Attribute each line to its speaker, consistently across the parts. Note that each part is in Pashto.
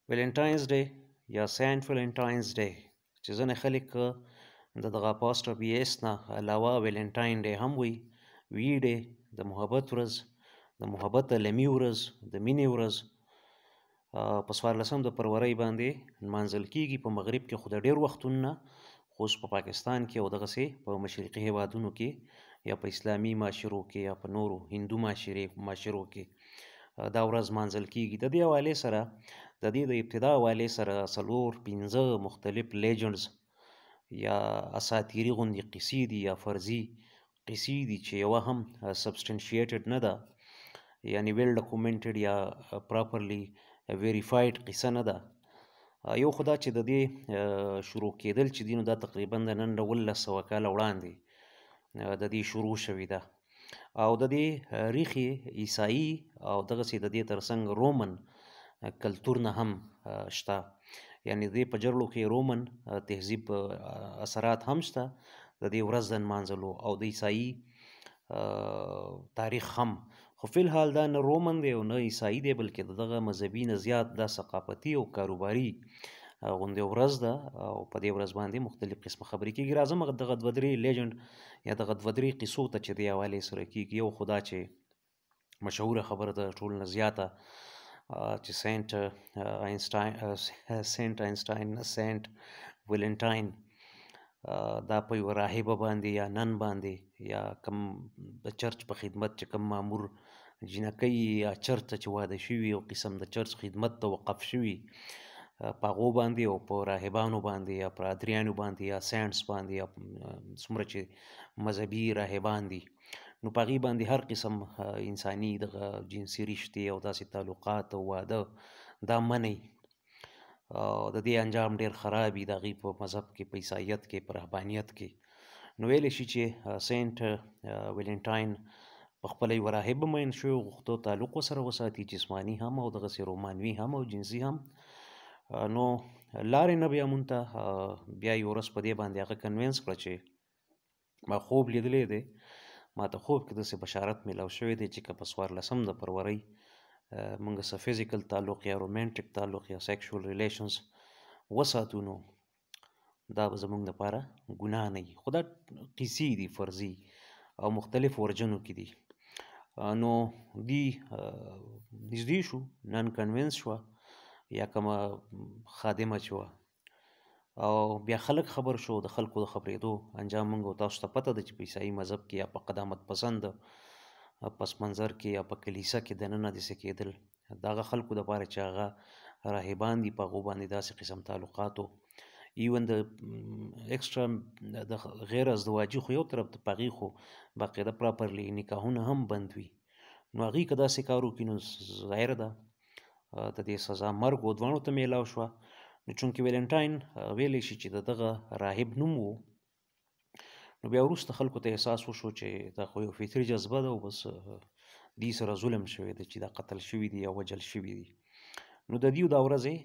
Speaker 1: ویلنټاینز ډے یا سینټ ویلنټاینز ډے چې ځینې خلک د دغه اپاسټروفي نه علاوه ویلنټاین ډے هم وی ډے د محبت ورځ، د محبت عالمي ورځ، د مینې ورځ په 14 د فروری باندې نمانځل کیږي په مغرب کې، خو د ډېر وختونو نه خو په پاکستان کې او دغسې په مشرقي هیوادونو کې یا په اسلامي معاشرو کې یا په نورو هندو معاشرو کې دا ورځ نمانځل کیږي. د دې حوالې سره د دې د ابتدا حوالې سره 4-5 مختلف لیجنډز یا اساطیري غوندې قصې دي یا فرضي قصې دي چې یوه هم سبسټنشیټډ نه ده، یعنی ویل ډاکومنټډ یا پراپرلی ویریفاید قصه نه ده. یو خو دا چې د دې شروع کېدل چې دي نو دا تقریبا د نن 1900 کاله وړاندې د دې شروع شوې ده، او د دې ریښې عیسايي او دغسې د دې ترڅنګ رومن کلتور نه هم شته، یعنی د دې په جرړو کې رومن تهذیب اثرات هم شته د دې ورځ د نمانځلو او د عیسايي تاریخ هم. خو فی الحال دا نه رومن دی او نه عیسايي دی، بلکې دغه مذهبي نه زیات دا ثقافتي او کاروباري غوندې ورځ ده او په دې ورځ باندې مختلف قسمه خبرې کېږي. راځم دغه 2-3 لیجنډ یا دغه 2-3 قصو ته چې دې حوالې سره کېږي. یو خو دا چې مشهوره خبره ده ټول نه زیاته چې سینټ آینسټاین سینټ ویلنټاین دا په یوه راهبه باندې یا نن باندې یا کم د چرچ په خدمت چې کم مامور جینکۍ یا چرچ ته چې واده شوي او قسم د چرچ خدمت ته وقف شوي په هغو باندې او په راهبانو باندې یا پادریانو باندې یا سینټس باندې یا څومره چې مذهبي راهبان دي نو په هغې باندې هر قسم انساني دغه جنسي رشتې او داسې تعلقات او واده دا منئ او د دې انجام ډیر خراب وي د هغې په مذهب کې، په عیسایت کې، په رهبانیت کې. نو ویلی شي چې سینټ ویلنټاین په خپله یوه راهبه مین شوی، غوښتو تعلق ورسره وساتي، جسماني هم او دغسې رومانوي هم او جنسي هم. نو لارې نه بیا مونږ ته بیا یو ورځ په دې باندې هغه کنوینس کړه چې ما خوب لیدلی دی، ما ته خوب کې داسې بشارت میلاو شوی دی چې که په 14 د فروری مونږ سره فزیکل تعلق یا رومانټیک تعلق یا سیکشوال ریلیشنز وساتو نو دا به زمونږ لپاره ګناه نه وي. خو دا قیسې دي فرضي او مختلف ورجنو کې دي. نو دی نږدې شو، نن کنوینس شوه یا کومه خادمه چې وه او بیا خلک خبر شو، د خلکو د خبرېدو انجام مونږ او تاسو ته پته ده چې په عیسايي مذهب کې یا په قدامت پسند پس منظر کې یا په کلیسا کې دننه داسې کېدل د هغه خلکو دپاره چې هغه راهبان دي، په هغو باندې داسې قسم تعلقاتو ایون د ایکسټرا د غیر ازدواجي خو یو طرف ته په هغې خو باقاعده پراپرلی نکاحونه هم بند وي. نو هغې که داسې کار وکړي نو ظاهره ده د دې سزا مرګ و دواړو ته میلاو شوه. نو چونکې ویلنټاین ویلی شي چې د دغه راهب نوم و، نو بیا وروسته خلکو ته احساس وشو چې دا خو یو فطري جذبه ده او بس دې سره ظلم شوی دی چې دا قتل شوي دي یا وجل شوي دي. نو د دې دا ورځې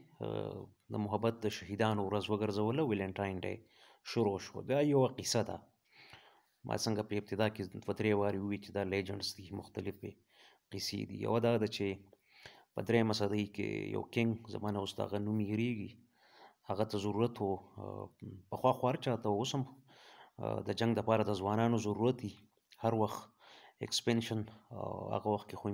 Speaker 1: د محبت د شهیدانو ورځ وګرځوله، ویلنټاین ډے شروع شو. دا یوه قصه ده، ما څنګه په ابتدا کې 2-3 وارې وویل چې دا لیجنډز دي، مختلفې قصې دي. یوه دا ده چې په 3مه صدۍ کې یو کینګ زما نه اوس د هغه نوم هېرېږي، هغه ته ضرورت و، پخوا خو هر چا ته اوس هم د جنګ دپاره د ځوانانو ضرورت وي، هر وخت ایکسپینشن، هغه وخت کې خو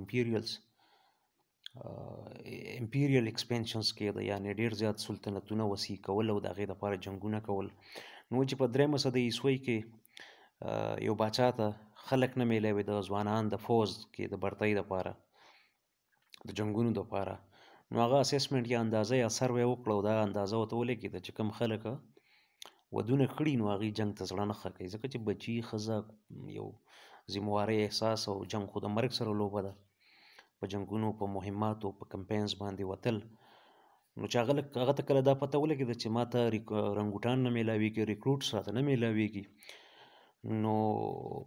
Speaker 1: امپیریل ایکسپینشنز کېده، یعنې ډېر زیات سلطنتونه وسیع کول او د هغې دپاره جنګونه کول. نو چې په 3مه صدۍ عیسوي کې یو باچا ته خلک نه میلاوېده، ځوانان د فوز کې د برتۍ دپاره د جنګونو دپاره. نو هغه اسسمنټ یا اندازه یا سروې وکړه او دا اندازه ورته ولګېده چې کوم خلک ودونه کړي نو هغې جنګ ته زړه نه ښه کوي، ځکه چې بچي، ښځه، یو ذموارۍ احساس او جنګ خو د مرګ سره لوبه ده، په جنګونو، په مهماتو، په کمپینز باندې وتل. نو چې هغه ته کله دا پته ولګېده چې ما ته رنګوټان نه میلاوېږي، ریکروټس راته نه میلاوېږي، نو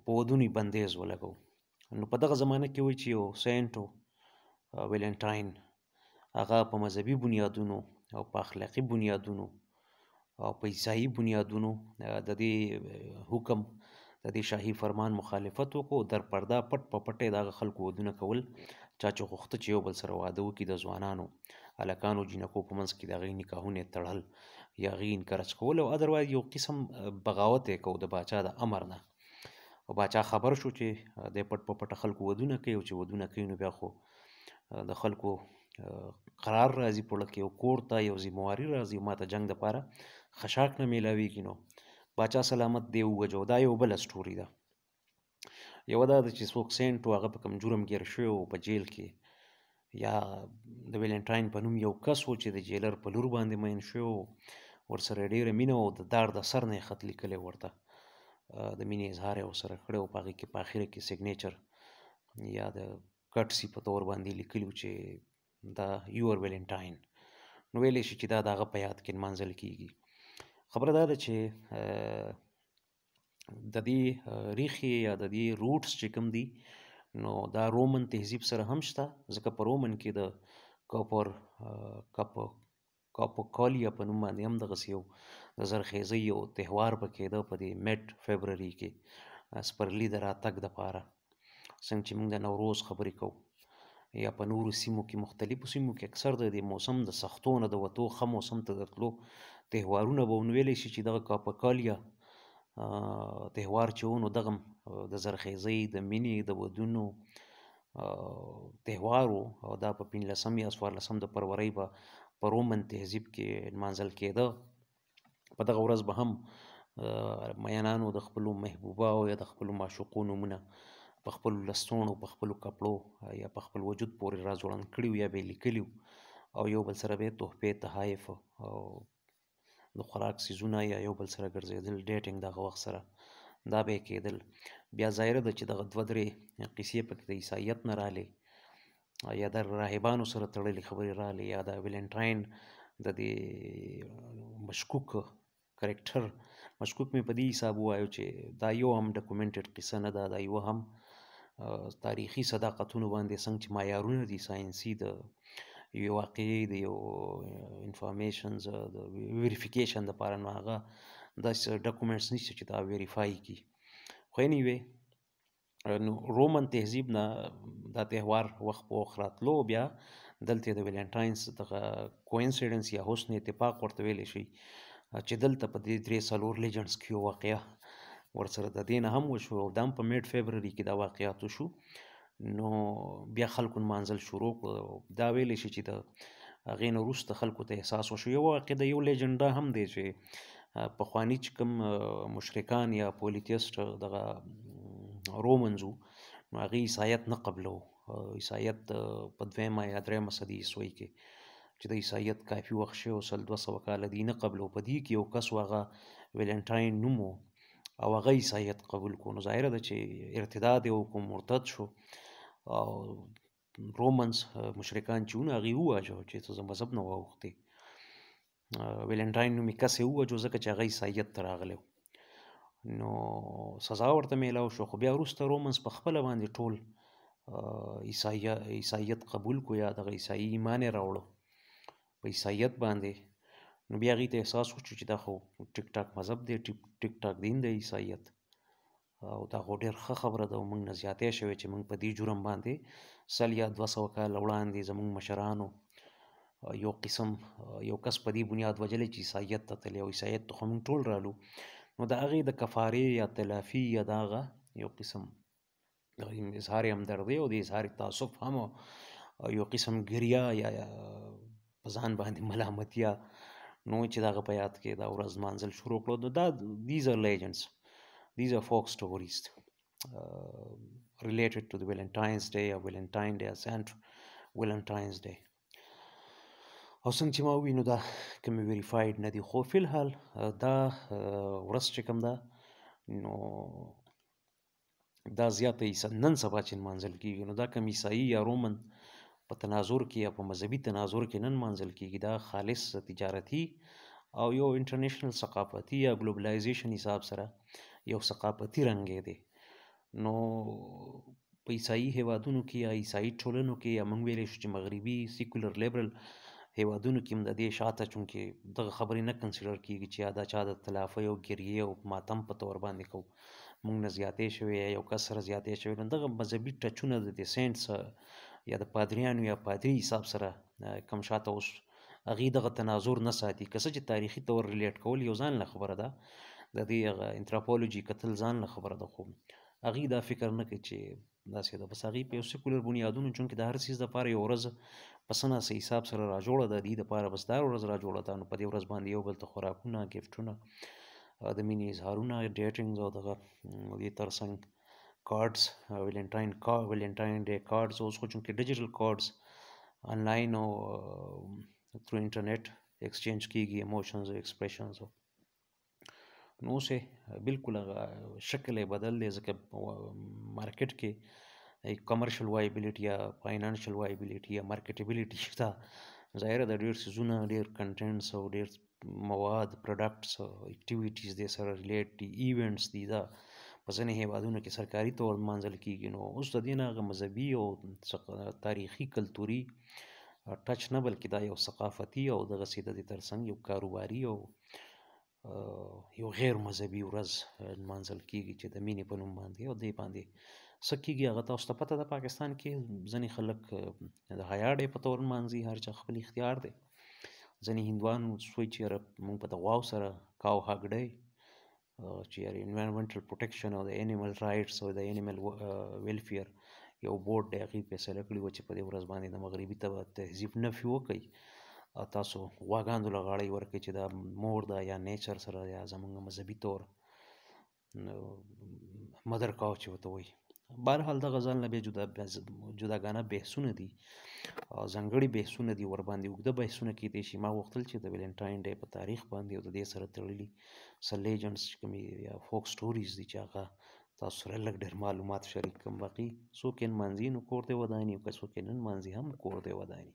Speaker 1: په ودونو یې بندیز ولګو. نو په دغه زمانه کې وایي چې یو سینټ ویلنټاین هغه په مذهبي بنیادونو او په اخلاقي بنیادونو او په عیسايي بنیادونو د دې حکم د دې شاهي فرمان مخالفت وکړو، در پرده پټ په پټه د هغه خلکو ودونه کول چا چې غوښته چې یو بل سره واده وکړي د ځوانانو هلکانو جینکو په منځ کې د هغوی نکاحونه یې تړل یا هغوی انکرج کول او ادروایز یو قسم بغاوت یې کو د باچا د امر نه. او باچا خبر شو چې دی پټ په پټه خلکو ودونه کوي او چې ودونه کوي نو بیا خو د خلکو قرار راځي په لکه یو کور ته یو ذمواري راځي ما ته جنگ دپاره خشاک نه میلاویږي. نو باچا سلامت دی ووجو. دا یو بله سټوري ده. یوه دا ده چې څوک سینټ و هغه په کوم جرم ګیر شوی و په جیل کې یا د ویلنټاین په نوم یو کس و چې د جیلر په لور باندې مین شوی و ورسره ډېره مینه و د دار د سر نه یې خط لیکلی ورته د مینې اظهار یې ورسره کړی و په هغې کې په اخره کې سیګنیچر یا د کټسي په طور باندې لیکلي و چې دا یور ویلنټاین. نو ویلی شي چې دا د هغه په یاد کې نمانځل کېږي. خبره دا ده چې د دې ریښې یا د دې روټس چې کوم دي نو دا رومن تهذیب سره هم شته ځکه په رومن کې د کاپوکالیا په نوم باندې هم دغسې یو د زرخیزۍ یو تهوار به کېده په دې میډ فبروري کې سپرلي د راتګ دپاره څنګه چې موږ د نوروز خبرې کوو یا په نورو سیمو کې مختلفو سیمو کې اکثر د دې موسم د سختو نه د وتو ښه موسم ته د تلو تهوارونه به ونویلی شي چې دغه کاپوکالیا تهوار چې و نو دغه د زرخیزۍ د مینې د ودونو تهوار و او دا په 15 یا 14 د فروری به په رومن تهذیب کې نمانځل کېده. په دغه ورځ به هم میانانو د خپلو محبوباو یا د خپلو معشوقو نومونه په خپلو لستوڼو په خپلو کپړو یا په خپل وجود پورې راځوړند کړي یا به یې لیکلي او یو بل سره به یې تحفې تحایف او د خوراک څیزونه یا یو بل سره ګرځېدل ډیټینګ دغه وخت سره دا به یې کېدل. بیا ظاهره ده چې دغه 2-3 قیسې پکې د عیسایت نه رالې یا د راهبانو سره تړلې خبرې رالې یا د ویلنټاین د دې مشکوک کرکټر مشکوک مې په دې حساب ووایو چې دا یو هم ډاکومنټډ قصه نه ده دا یو هم تاریخي صداقتونو باندې څنګه چې معیارونه دي ساینسي د یو واقعي د یو انفارمیشنز د ویریفیکیشن دپاره نو هغه داسې ډاکومنټس نشته چې دا ویریفای کړي. خو انیوی نو رومن تهذیب نه دا تهوار وخت په وخت راتلو بیا دلته د ویلنټاینس دغه کوینسیډنس یا حسن اتفاق ورته ویلی شي چې دلته په دې 3-4 لیجنډس کې یو واقعه ورسره د دې نه هم وشو او دا هم په میډ فبروري کې دا واقعات وشو. نو بیا خلکو نمانځل شروع کړو. دا ویلی شي چې د هغې نه وروسته خلکو ته احساس وشو. یو واقع د یو لیجنډ دا هم دی چې پخواني چې کوم مشرکان یا پولیتیسټ دغه رومنز وو نو هغې عیسایت نه قبلو. عیسایت په 2 یا 3 صدي عیسوي کې چې د عیسایت کافي وخت شوی او 200 کاله دی نه قبلو. په دې کې یو کس و هغه ویلنټاین نوم و او هغه عیسایت قبول کړو. نو ظاهره ده چې ارتداد یې وکړو مرتد شو او رومنز مشرکان چې وونه هغې وواژه چې ته د مذهب نه واوښتې. ویلنټاین نومې کس یې ووژو ځکه چې هغه عیسایت ته راغلی نو سزا ورته میلاو شو. خو بیا وروسته رومنز په خپله باندې ټول عیسایت قبول کو یا دغه عیسایي ایمان یې راوړو په عیسایت باندې. نو بیا هغې ته احساس وشو چې دا خو ټیک ټاک مذهب دی ټیک ټاک دین دی عیسایت او دا خو ډېر ښه خبره ده او موږ نه زیاتی شوی چې موږ په دې جرم باندې 100 یا 200 کاله وړاندې زموږ مشرانو یو قسم یو کس په دې بنیاد وجلی چې عیسایت ته تللی او عیسایت ته خو موږ ټول رالو. نو د هغې د کفارې یا تلافي یا د هغه یو قسم اظهار همدردۍ او د اظهار تعصب هم یو قسم ګریا یا په ځان باندې ملامتیا نو چې د هغه په یاد کې دا ورځ نمانځل شروع کړو. نو دا these are legends, these are folk stories related to the Valentine's Day or Valentine Day or Saint Valentine's Day. او څنګه چې ما ووي نو دا کومې ویریفاید نه دي خو فی الحال دا ورځ چې کوم ده نو دا زیاته نن سبا چې نمانځل کېږي نو دا کوم عیسایي یا رومن په تناظر کې یا په مذهبي تناظر کې نه نمانځل کېږي. دا خالص تجارتي او یو انټرنیشنل ثقافتي یا ګلوبلایزیشن حساب سره یو ثقافتي رنګ دی. نو په عیسایي هیوادونو کې یا عیسایي ټولنو کې یا موږ ویلی شو چې مغربي سیکولر لیبرل هیوادونو کې هم د دې شاته چونکې دغه خبرې نه کنسیډر کېږي چې یا دا چا د تلافۍ او ګریې او ماتم په طور باندې کوو موږ نه زیاتی شوی یا یو کس سره زیاتی شوی نو دغه مذهبي ټچونه د دې سینټس یا د پادریانو یا پادری حساب سره کم شاته اوس هغې دغه تناظر نه ساتي. که څه چې تاریخي طور ریلیټ کول یو ځان له خبره ده، د دې هغه انتراپولوژي کتل ځان له خبره ده، خو هغې دا فکر نه کوي چې داسې ده. بس هغې په یو سیکولر بنیادونو چونکې د هر څیز دپاره یو ورځ په څه ناسه حساب سره راجوړه ده، دې دپاره بس دا ورځ راجوړه ده، نو په دې ورځ باندې یو بل ته خوراکونه، ګفټونه، د مینې اظهارونه، ډیټینګز او دغه دې تر څنګ کارډز، ویلنټاین ډے کارډز، اوس خو چونکې ډیجیټل کارډز آنلاین او تھرو انټرنیټ ایکسچینج کیږي، ایموشنز او ایکسپریشنز، نو اوس یې بالکل هغه شکل یې بدل دی، ځکه مارکیټ کې کمرشل وایبیلیټي یا فاینانشل وایبیلیټي یا مارکیټیبیلیټي شته. ظاهره د ډېر څیزونه، ډېر کنټینټس او ډېر مواد، پروډکټس، اکټیویټیز دې سره ریلیټ دي، ایونټس دي، دا په ځینې هیوادونو کې سرکاري طور لمانځل کیږي. نو اوس د دې نه هغه مذهبي او تاریخي کلتوري ټچ نه، بلکې دا یو ثقافتي او دغسې د دې تر څنګ یو کاروباري او یو غیر مذهبي ورځ لمانځل کیږي چې د مینې په نوم باندې، او دې باندې څه کیږي هغه تاسو ته پته ده. پاکستان کې ځینې خلک د حیا ډے په طور لمانځي، هر چا خپل اختیار دی. ځینې هندوان وایي چې یاره موږ به د غواو سره کاو هګ ډے، چې یاره انوایرمنټل پروټیکشن او د انیمل رایټس او د انیمل ویلفیر یو بورډ دی، هغې فیصله کړې وه چې په دې ورځ باندې د مغربي تهذیب نفي وکړئ، تاسو غواګانو له غاړی ورکړئ چې دا مور ده یا نیچر سره یا زموږ مذهبي طور مدر کاو چې ورته وایي. بهرحال دغه ځان نه بیا جداګانه بحثونه دي، ځانګړي بحثونه دي، ورباندې اوږده بحثونه کیدای شي. ما غوښتل چې د ویلنټاین ډے په تاریخ باندې او د دې سره تړلي څه لیجنډز چې کومې یا فوک سټوریز دي چې هغه تاسو سره لږ ډېر معلومات شریک کړم. باقي څوک یې نمانځي نو کور دې وداني، او که څوک یې نه نمانځي هم کور دې وداني.